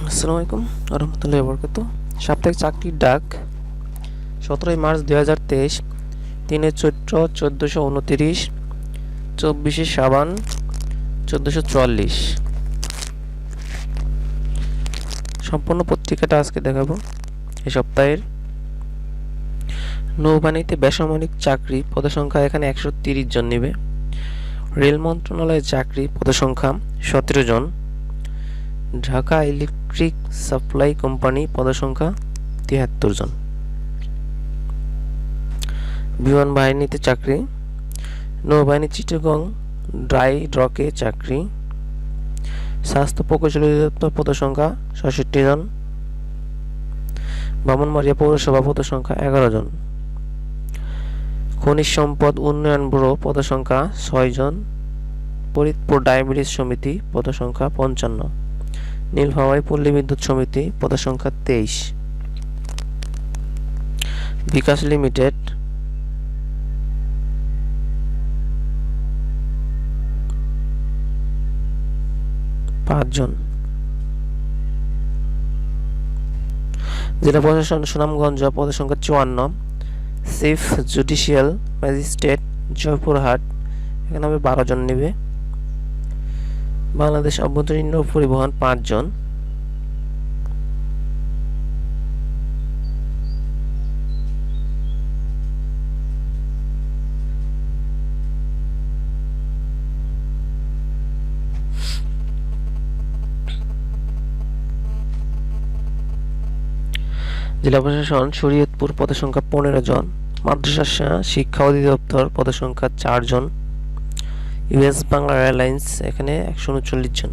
আসসালামু আলাইকুম রহমতুল্লাহি ওয়া বারাকাতুহু। সাপ্তাহিক চাকরির ডাক 17 মার্চ 2023, 3 চৈত্র 1429, 24 শাবান 1444। সম্পূর্ণ পত্রিকাটা আজকে দেখাবো। এই সপ্তাহের নৌবাহিনীতে বেসামরিক চাকরি পদসংখ্যা এখানে 130 জন নেবে। রেল মন্ত্রণালয়ের চাকরি পদসংখ্যা 17 জন। ঢাকা ইলেকট্রিক সাপ্লাই কোম্পানি পদসংখ্যা 73 জন। বিমান বাহিনীতে চাকরি, নৌবাহিনী চিটাগং ড্রাই ডকে চাকরি, স্বাস্থ্য প্রকৌশল অধিদপ্তর পদসংখ্যা 66 জন। ব্রাহ্মণবাড়িয়া পৌরসভা পদসংখ্যা 11 জন। খনিজ সম্পদ উন্নয়ন ব্যুরো পদসংখ্যা 6 জন। ফরিদপুর ডায়াবেটিস সমিতি পদসংখ্যা 55। নীলফামারী পল্লী বিদ্যুৎ সমিতি পদসংখ্যা 23। বিকাশ লিমিটেড 5 জন। জেলা প্রশাসন সুনামগঞ্জ পদসংখ্যা 54। চিফ জুডিশিয়াল ম্যাজিস্ট্রেট জয়পুরহাট এখানে হবে 12 জন নেবে। বাংলাদেশ অভ্যন্তরীণ নৌ পরিবহন 5 জন। জেলা প্রশাসন শরীয়তপুর পদসংখ্যা 15 জন। মাদ্রাসা শিক্ষা অধিদপ্তর পদসংখ্যা 4 জন। ইউএস বাংলা এয়ারলাইন্স এখানে 139 জন।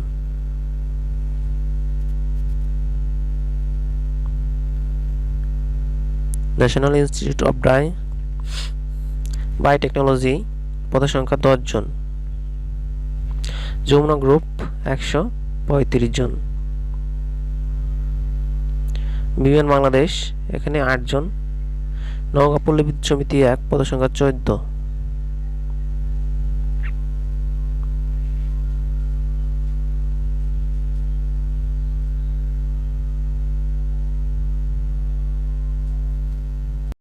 ন্যাশনাল ইনস্টিটিউট অফ বায়োটেকনোলজি পদসংখ্যা 10 জন। যমুনা গ্রুপ 135 জন। বিমান বাংলাদেশ এখানে 8 জন। নওগাঁ পল্লী বিদ্যুৎ সমিতি 1 পদসংখ্যা 14।